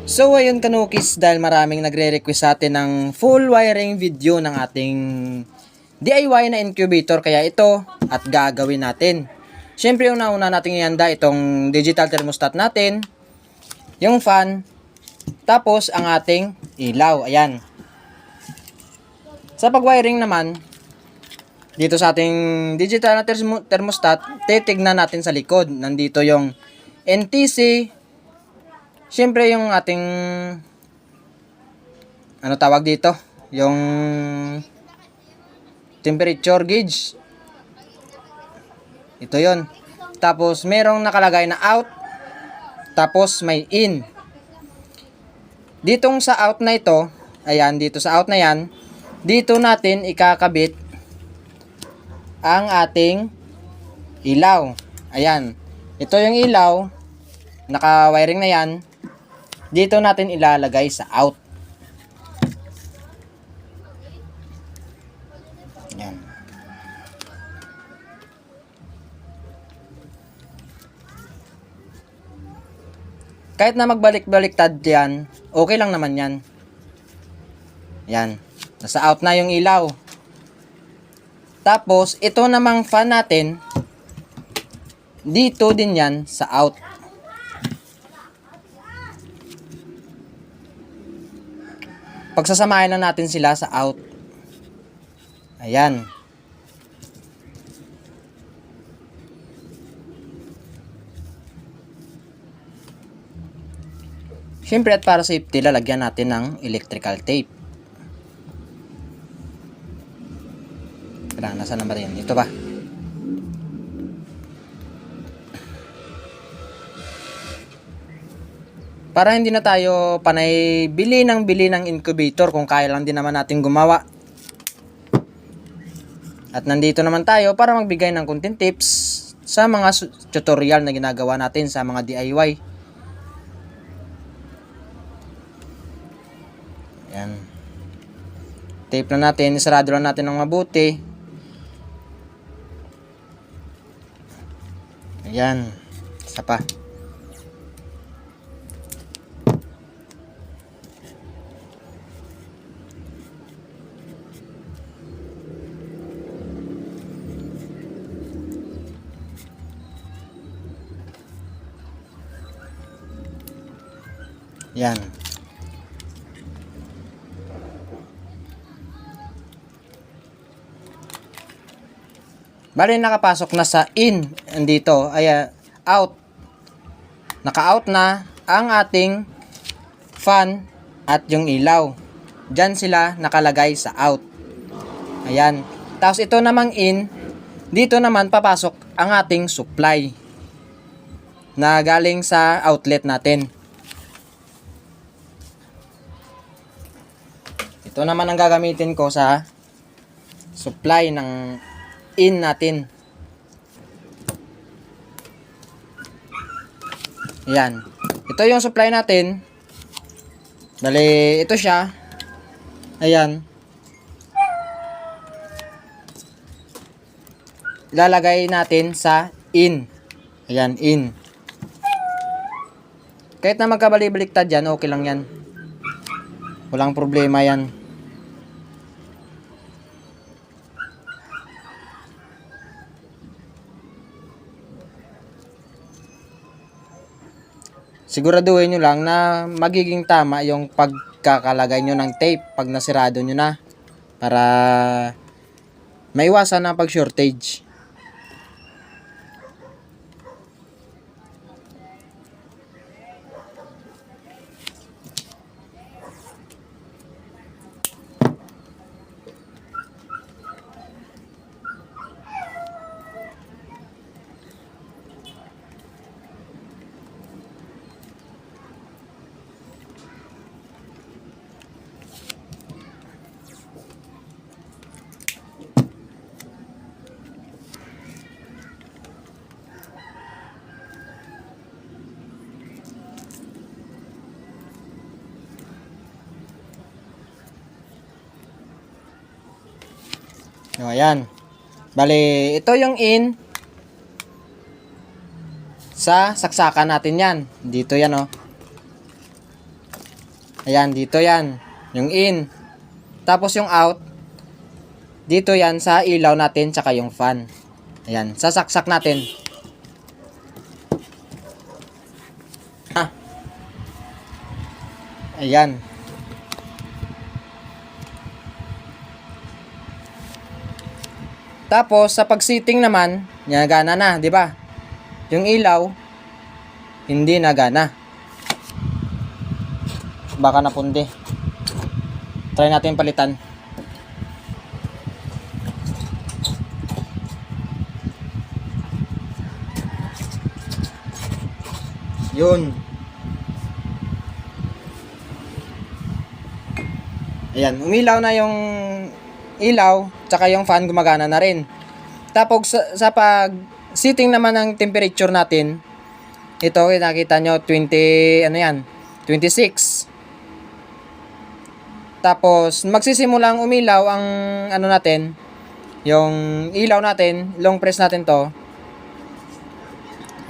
So ayun kanukis, dahil maraming nagre-request sa atin ng full wiring video ng ating DIY na incubator, kaya ito at gagawin natin. Siyempre yung nauna nating ihanda itong digital thermostat natin, yung fan, tapos ang ating ilaw. Ayan. Sa pag-wiring naman, dito sa ating digital na thermostat, titignan natin sa likod. Nandito yung NTC, siyempre yung ating ano tawag dito, yung temperature gauge, ito yon. Tapos merong nakalagay na out, tapos may in. Ditong sa out na ito, ayan, dito sa out na yan, dito natin ikakabit ang ating ilaw. Ayan, ito yung ilaw, naka-wiring na yan. Dito natin ilalagay sa out. Ayan. Kahit na magbalik-baliktad yan, okay lang naman yan. Ayan. Nasa out na yung ilaw. Tapos, ito namang fan natin, dito din yan sa out. Pagsasamahin lang natin sila sa out. Ayan. Siyempre at para safety, lalagyan natin ng electrical tape. Kailangan, nasa naman rin? Ito ba? Para hindi na tayo panay bili ng incubator kung kaya lang din naman natin gumawa. At nandito naman tayo para magbigay ng konting tips sa mga tutorial na ginagawa natin sa mga DIY. Ayan. Tape na natin, isarado lang natin ng mabuti. Ayan. Isa pa. Yan. Bali nakapasok na sa in, andito ay out. Naka-out na ang ating fan at yung ilaw. Diyan sila nakalagay sa out. Ayan. Tapos ito namang in, dito naman papasok ang ating supply na galing sa outlet natin. Ito naman ang gagamitin ko sa supply ng in natin. Ayan. Ito yung supply natin. Bali, ito siya. Ayan. Ilalagay natin sa in. Ayan, in. Kahit na magkabali-baliktad yan, okay lang yan. Walang problema yan. Siguraduhin nyo lang na magiging tama yung pagkakalagay nyo ng tape pag nasirado nyo na, para maiwasan na pag shortage. O, ayan. Bali, ito yung in sa saksakan natin yan. Dito yan, oh. Ayan, dito yan. Yung in. Tapos yung out, dito yan sa ilaw natin tsaka yung fan. Ayan, sasaksak natin. Ayan. Tapos sa pag-sitting naman, nagana na, 'di ba? Yung ilaw hindi nagana. Baka napundi. Try natin palitan. Yun. Ayan, umilaw na yung ilaw, tsaka yung fan gumagana na rin. Tapos sa pag sitting naman ng temperature natin, ito nakita nyo 20 ano yan, 26. Tapos magsisimulang umilaw ang ano natin, yung ilaw natin, long press natin to.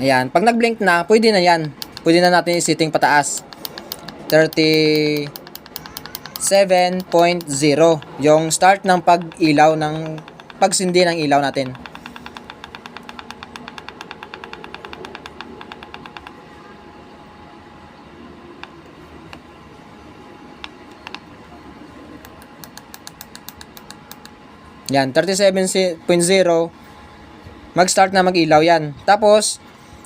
Ayan, pag nag-blink na, pwede na yan. Pwede na natin i-setting pataas. 37.0 yung start ng pag-ilaw ng pagsindi ng ilaw natin. Yan, 37.0 mag-start na mag-ilaw yan. Tapos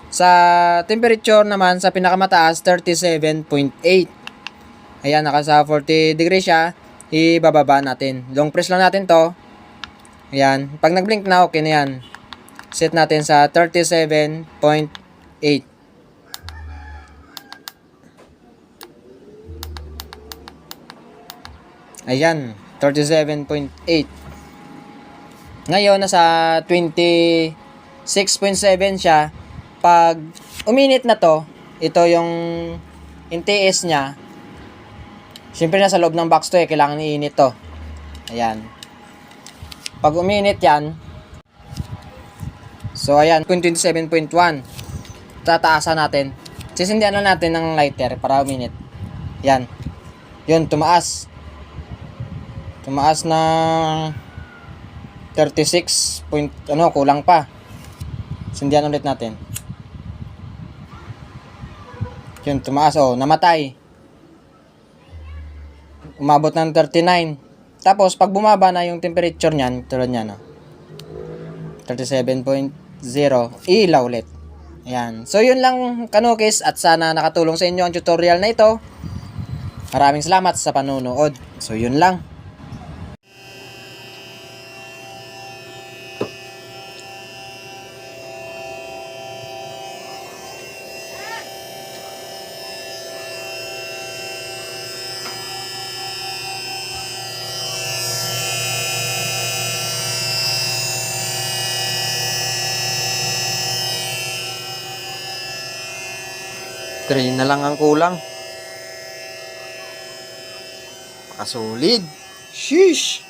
sa temperature naman sa pinakamataas 37.8. Ayan, naka sa 40 degrees siya. Ibababa natin. Long press lang natin to. Ayan, pag nag-blink na okay na yan. Set natin sa 37.8. Ayan, 37.8. Ngayon nasa 26.7 siya. Pag uminit na to, ito yung NTS niya. Siyempre nasa loob ng box to kailangan iinit to. Ayan. Pag uminit yan, so ayan, 27.1. Tataasan natin. Sisindihan na natin ng lighter para uminit. Yan. Yun, tumaas. Tumaas ng 36 point, kulang pa. Sindihan ulit natin. Yun, tumaas, namatay. Umabot ng 39. Tapos, pag bumaba na yung temperature niyan, tulad niyan, 37.0, ilaw ulit. Ayan. So, yun lang, kanukis, at sana nakatulong sa inyo ang tutorial na ito. Maraming salamat sa panunood. So, yun lang. Tray na lang ang kulang. Makasolid. Sheesh!